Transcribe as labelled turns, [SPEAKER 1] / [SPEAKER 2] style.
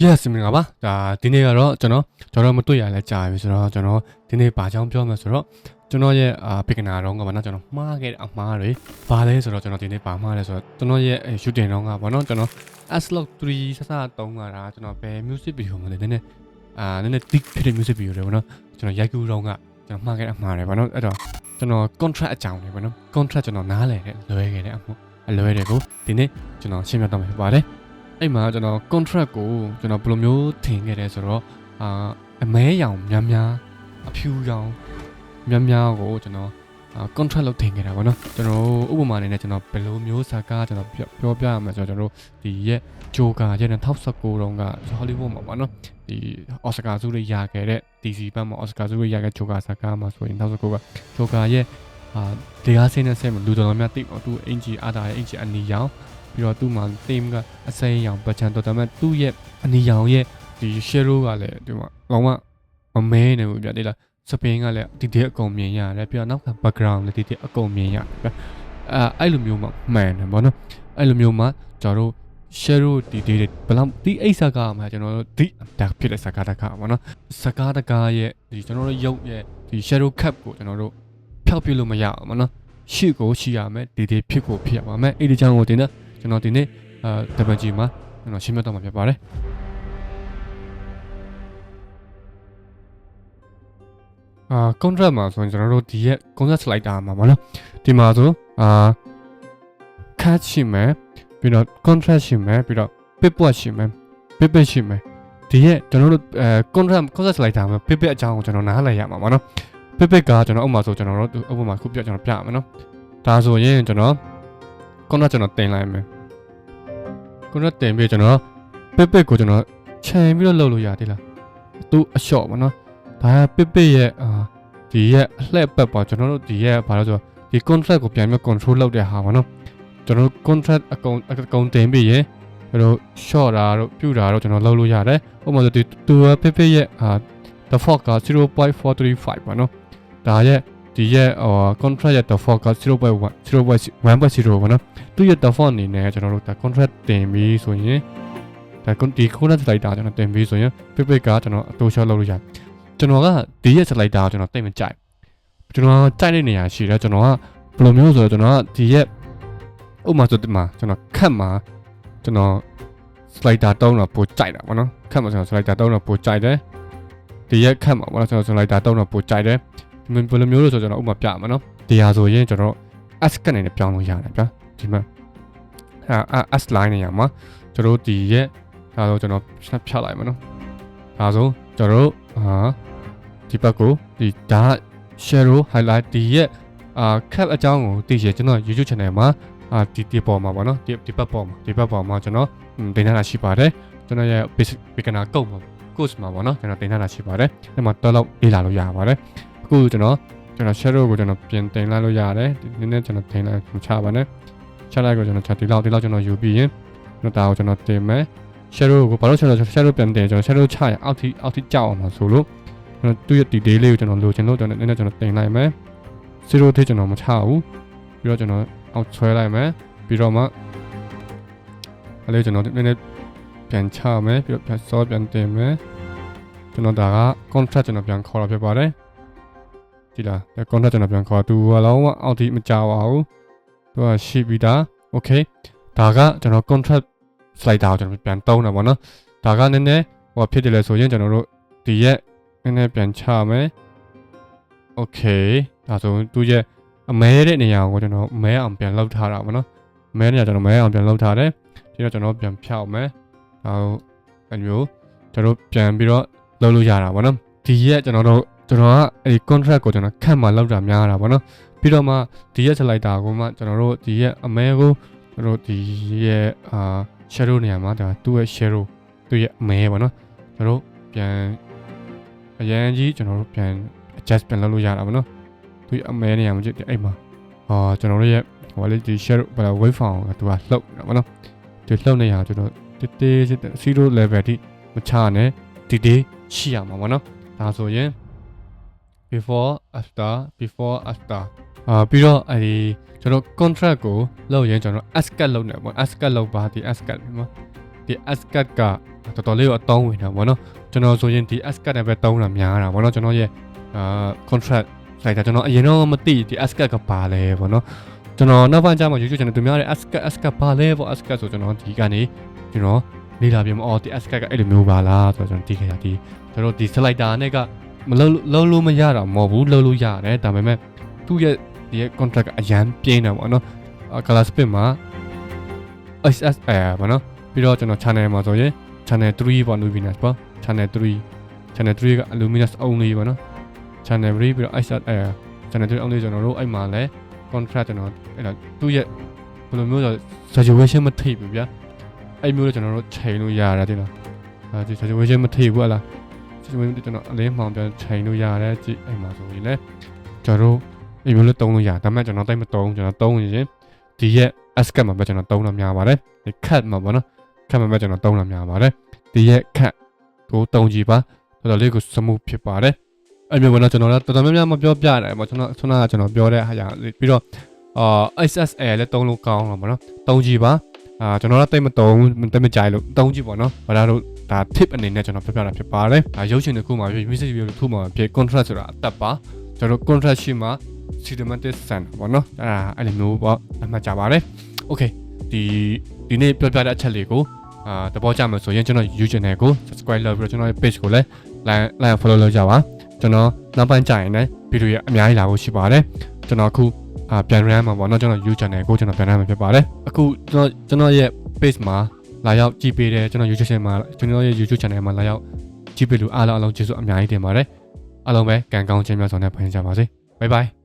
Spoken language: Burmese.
[SPEAKER 1] Yes မင်္ဂလာပါဒါဒီနေ့ကတော့ကျွန်တော်မတွေ့ရလဲကြာပြီဆိုတော့ကျွန်တော်ဒီနေ့ဘာကြောင့်ပြောမှာဆိုတော့ကျွန်တော်ရဲ့beginner တော့ကဘာနော်ကျွန်တော်မှားခဲ့တဲ့အမှားတွေဘာလဲဆိုတော့ကျွန်တော်ဒီနေ့ပါမှားလဲဆိုတော့ကျွန်တော်ရဲ့ shooting တော့ကဘာနော်ကျွန်တော် S-Log 3စစတုံးလာတာကျွန်တော်ဘယ် music video မှာလဲနည်းနည်းdeep ဖြစ်တဲ့ music video တွေဘာနော်ကျွန်တော်ရိုက်ကူးတော့ကကျွန်တော်မှားခဲ့တဲ့အမှားတွေဘာနော်အဲ့တော့ကျွန်တော် contract အကြောင်းတွေဘာနော် contract ကျွန်တော်နားလည်ခဲ့လွဲခဲ့တဲ့အမှုအလွဲတွေကိုဒီနေ့ကျွန်တော်ရှင်းပြတော့မှာဖြစ်ပါတယ်အဲ့မှာကျွန်တော် contract ကိုကျွန်တော်ဘယ်လိုမျိုးထင်ခဲ့တယ်ဆိုတော့အမဲရောင်များများအဖြူရောင်များများကိုကျွန်တော်contract လုပ်ထင်ခဲ့တာပေါ့နော်ကျွန်တော်ဥပမာအနေနဲ့ကျွန်တော်ဘယ်လိုမျိုးဇာကားကျွန်တော်ပြောပြရမှာဆိုတော့ကျွန်တော်ဒီရဲ့ Joker ရဲ့2019တုန်းက Hollywood မှာပေါ့နော်ဒီ Oscar ဆုတွေရခဲ့တဲ့ DC ဘက်မှာ Oscar ဆုတွေရခဲ့ Joker ဇာကားမှာဆိုရင်2019က Joker ရဲ့တရားစင်းနဲ့ဆက်မှာလူတော်တော်များတိပေါ့သူအင်ဂျီအားတာရဲ့အင်ဂျီအနီရောင်ပြီးတော့သူ့မှာ theme ကအစိမ်းရောင်ပချန်တော်ဒါပေမဲ့သူ့ရဲ့အနီရောင်ရဲ့ဒီ shadow ကလည်းဒီမှာလုံးဝမမဲနေဘူးဗျတိလားစပင်းကလည်းဒီတဲ့အကုန်မြင်ရတယ်ပြီးတော့နောက်က background လည်းဒီတဲ့အကုန်မြင်ရတယ်ဗျအဲ့လိုမျိုးမှမှန်တယ်ဗောနော်အဲ့လိုမျိုးမှကျွန်တော်တို့ shadow ဒီဘယ်လောက်ဒီအိတ်စကားမှာကျွန်တော်တို့ဒီဒါဖြစ်တဲ့စကားတကားဗောနော်စကားတကားရဲ့ဒီကျွန်တော်တို့ရုပ်ရဲ့ဒီ shadow cap ကိုကျွန်တော်တို့ဖျောက်ပြလို့မရအောင်ဗောနော်ရှေ့ကိုရှိရမယ်ဒီဖြစ်ကိုဖြစ်ရပါမယ်အဲ့ဒီကြောင့်ကိုတင်တဲ့ကျွန်တော်ဒီနေ့WG မှာကျွန်တော်ရှင်းပြတော့မှာဖြစ်ပါတယ်contract မှာဆိုရင်ကျွန်တော်တို့ဒီရဲ့ contract slider မှာပေါ့နော်ဒီမှာဆိုcut ရှိမယ်ပြီးတော့ contract ရှိမယ်ပြီးတော့ paper ရှိမယ် paper ရှိမယ်ဒီရဲ့ကျွန်တော်တို့contract slider မှာ paper အကြောင်းကိုကျွန်တော်နားလည်ရမှာပေါ့နော် paper ကကျွန်တော်ဥပမာဆိုကျွန်တော်တို့ဥပမာခုပြကျွန်တော်ပြရမယ်နော်ဒါဆိုရင်ကျွန်တော် contract ကျွန်တော်တင်လိုက်မယ်contract တင်ပြီးကျွန်တော် paper ကိုကျွန်တော်ချိန်ပြီးတော့လုပ်လို့ရသေးလားသူအလျှော့ပေါ့နော်ဒါ paper ရဲ့ဒီရဲ့အလှည့်ပတ်ပေါ့ကျွန်တော်တို့ဒီရဲ့ဘာလို့ဆိုဒီ contract ကိုပြန်ပြီး control လုပ်တဲ့ဟာပေါ့နော်ကျွန်တော်တို့ contract အကုန်တင်ပြီးရင်ကျွန်တော် short တာတို့ပြုတာတို့ကျွန်တော်လုပ်လို့ရတယ်ဥပမာဆိုဒီ paper ရဲ့default က 0.435 ပေါ့နော်ဒါရဲ့ဒီရဲ့contract ရဲ့ default က 0.1 ပေါ့နော်သူရဲ့ default အနေနဲ့ကျွန်တော်တို့ဒါ contract တင်ပြီးဆိုရင်ဒါဒီ contract slider ကျွန်တော်တင်ပြီးဆိုရင် paper ကကျွန်တော်အတူ short လုပ်လို့ရတယ်ကျွန်တော်ကဒီရဲ့ slider ကိုကျွန်တော်တိတ်မကြိုက်ကျွန်တော်ကြိုက်တဲ့နေရာရှိတယ်ကျွန်တော်ကဘယ်လိုမျိုးဆိုတော့ကျွန်တော်ကဒီရဲ့ဥပမာဆိုဒီမှာကျွန်တော်ခတ်မှာကျွန်တော် slider တုံးတော့ပိုကြိုက်တာပေါ့နော်ခတ်မှာကျွန်တော် slider တုံးတော့ပိုကြိုက်တယ်ဒီရဲ့ခတ်မှာပေါ့နော်ကျွန်တော် slider တုံးတော့ပိုကြိုက်တယ်ဘယ်လိုမျိုးလို့ဆိုကျွန်တော်ဥပမာပြမှာနော်ဒီဟာဆိုရင်ကျွန်တော် S ကနေနဲ့ပြောင်းလို့ရတယ်ဗျာဒီမှာS line နေရာမှာကျွန်တော်ဒီရဲ့ဒါဆိုကျွန်တော်ဖြတ်လိုက်မှာနော်ဒါဆိုကျွန်တော်ဒီဘက်ကိုဒီဒါ shadow highlight ဒီရဲ့cap အကြောင်းကိုသိချင်ကျွန်တော် YouTube channel မှာဒီပေါ်မှာပေါ့နော်ဒီဘက်ပေါ်မှာကျွန်တော်တင်ထားတာရှိပါတယ်ကျွန်တော်ရဲ့ beginner course မှာပေါ့နော်ကျွန်တော်တင်ထားတာရှိပါတယ်အဲ့မှာတော့လေ့လာလို့ရပါတယ်အခုကျွန်တော် shadow ကိုကျွန်တော်ပြင်တင်လိုက်လို့ရတယ်ဒီနေ့ကျွန်တော်တင်လိုက်မချပါနဲ့ချလိုက်ကိုကျွန်တော်ဒီလောက်ကျွန်တော်ယူပြီးရင်ကျွန်တော်ဒါကိုကျွန်တော်တင်မယ် shadow ကိုဘာလို့ကျွန်တော် shadow ပြန်တင်ကျွန်တော် shadow ချရင်အောက်ထိကြောက်အောင်မှာဆိုလို့ကျွန်တော်သူ့ရဲ့ detail လေးကိုကျွန်တော်လိုချင်လို့ကျွန်တော်နည်းနည်းကျွန်တော်တင်လိုက်မယ်0ထိကျွန်တော်မချဘူးပြီးတော့ကျွန်တော်အောက်ဆွဲလိုက်မယ်ပြီးတော့မှအဲ့လေးကျွန်တော်နည်းနည်းပြန်ချမယ်ပြီးတော့ပြန်စောပြန်တင်မယ်ကျွန်တော်ဒါက contract ကျွန်တော်ပြန်ခေါ်လာဖြစ်ပါတယ်ဒီလား contract ကျွန်တော်ပြန်ခေါ်သူကလုံးဝအောက်ထိမကြပါဘူးသူကရှိပြီးသား okay ဒါကကျွန်တော် contract slider ကိုကျွန်တော်ပြန်တုံးတာပေါ့နော်ဒါကနည်းနည်းဟိုဖြစ်တယ်လဲဆိုရင်ကျွန်တော်တို့ဒီရဲ့နည်းနည်းပြန်ချမယ် okay ဒါဆိုသူရဲ့အမဲတဲ့နေရာကိုကျွန်တော်မဲအောင်ပြန်လောက်ထားတာပေါ့နော်မဲနေရာကျွန်တော်မဲအောင်ပြန်လောက်ထားတယ်ဒီတော့ကျွန်တော်ပြန်ဖြောက်မယ်ဒါအဲ့မျိုးကျွန်တော်ပြန်ပြီးတော့လုပ်လို့ရတာပေါ့နော်ဒီရဲ့ကျွန်တော်ကအဲ့ဒီ contract ကိုကျွန်တော်ခန့်မှလောက်တာများတာပေါ့နော်ပြီးတော့မှဒီရဲ့ slider ကိုမှကျွန်တော်တို့ဒီရဲ့အမဲကိုကျွန်တော်ဒီရဲ့ shadow နေရာမှာဒါသူ့ရဲ့ shadow သူ့ရဲ့အမဲပေါ့နော်ကျွန်တော်ပြန်အရန်ကြီးကျွန်တော်တို့ပြန် adjust ပြန်လုပ်လို့ရတာပေါ့နော်သူအမဲနေရာမှာအဲ့မှာကျွန်တော်တို့ရဲ့ဟိုလေးဒီ shadow ဘာ wave form ကသူကလှုပ်နေတာပေါ့နော်ဒီလှုပ်နေရကျွန်တော်0 level ထိမချနဲ့ဒီရှိရမှာပေါ့နော်ဒါဆိုရင် before after ပြီးတော့အဲဒီကျွန်တော် contract ကိုလုပ်ရင်ကျွန်တော် S cut လုပ်နေပေါ့ S cut လုပ်ပါဒီ S cut ပေါ့ဒီ ဒီ ascat ကတော်တော်လေးကိုအသုံးဝင်တာပေါ့နော်ကျွန်တော်ဆိုရင်ဒီ ascat နဲ့ပဲသုံးတာများတာပေါ့နော်ကျွန်တော်ရဲ့contract ဆိုင်တာကျွန်တော်အရင်တော့မသိဒီ ascat ကပါလဲပေါ့နော်ကျွန်တော်နောက်ပိုင်းကျမှ YouTube channel သူများတဲ့ ascat ပါလဲပေါ့ ascat ဆိုကျွန်တော်ဒီကနေကျွန်တော်လေ့လာပြမအော်ဒီ ascat ကအဲ့လိုမျိုးပါလားဆိုတော့ကျွန်တော်သိခဲ့တာဒီကျွန်တော်ဒီ slider နဲ့ကမလုံးလို့မရတာမဟုတ်ဘူးလုံးလို့ရတယ်ဒါပေမဲ့သူ့ရဲ့ဒီ contract ကအရန်ပြင်းတာပေါ့နော်color spin မှာ SSL ပေါ့နော်ပြီးတော့ကျွန်တော် channel မှာဆိုရင် channel 3ပေါ့ luminous ပေါ့ channel 3က luminous only ပေါ့နော် channel 3ပြီးတော့ SSL channel 3 only ကျွန်တော်တို့အဲ့မှာလဲ contract ကျွန်တော်အဲ့ဒါသူ့ရဲ့ဘယ်လိုမျိုးဆို saturation မထိဘူးဗျာအဲ့မျိုးလည်းကျွန်တော်တို့ချိန်လို့ရတာတင်လားဒီ saturation မထိဘူးဟလား saturation ကျွန်တော်အလင်းမှောင်ပြန်ချိန်လို့ရတယ်ကြည့်အဲ့မှာဆိုရင်လဲကျွန်တော်တို့အဲ့မျိုးလည်းသုံးလို့ရဒါပေမဲ့ကျွန်တော်တိတ်မသုံးကျွန်တော်သုံးရင်ဒီရဲ့ ascat မှာပဲကျွန်တော်သုံးတာများပါတယ်ဒီ cat မှာပေါ့နော် cat မှာပဲကျွန်တော်သုံးတာများပါတယ်ဒီရဲ့ cat ကိုသုံးကြည့်ပါတော်တော်လေးကို smooth ဖြစ်ပါတယ်အဲ့မျိုးပေါ့နော်ကျွန်တော်လည်းတော်တော်များများမပြောပြတယ်ပေါ့ကျွန်တော်ပြောတဲ့ဟာရပြီးတော့SSL လည်းသုံးလို့ကောင်းတော့ပေါ့နော်သုံးကြည့်ပါကျွန်တော်လည်းတိတ်မသုံးတိတ်မကြိုက်လို့သုံးကြည့်ပေါ့နော်ဘာလို့ဒါ tip အနေနဲ့ကျွန်တော်ပြောပြတာဖြစ်ပါတယ်ရုပ်ရှင်တစ်ခုမှာဖြစ် music video တစ်ခုမှာဖြစ် contrast ဆိုတာအသက်ပါကျွန်တော် contrast ရှိမှာ cinematic sound ပေါ့နော်အဲ့လိုမျိုးပေါ့အမှတ်ကြပါတယ် okay ဒီနေ့ပြောပြတဲ့အချက်လေးကိုသဘောကျမှာဆိုရင်ကျွန်တော် YouTube channel ကို subscribe လုပ်ပြီးတော့ကျွန်တော်ရဲ့ page ကိုလည်း like follow လုပ်ကြပါကျွန်တော်နောက်ပိုင်းကြာရင်လည်းဗီဒီယိုရအများကြီးလာဖို့ရှိပါတယ်ကျွန်တော်အခုပြန်ရမ်းမှာပေါ့နော်ကျွန်တော် YouTube channel ကိုကျွန်တော်ပြန်ရမ်းမှာဖြစ်ပါတယ်အခုကျွန်တော်ရဲ့ page မှာလာရောက်ကြည့်ပေးတယ်ကျွန်တော် YouTube channel မှာကျွန်တော်ရဲ့ YouTube channel မှာလာရောက်ကြည့်ပေးလို့အားလုံးကျေးဇူးအများကြီးတင်ပါတယ်အားလုံးပဲကံကောင်းခြင်းများစွာနဲ့ဖွင့်ကြပါစေ bye bye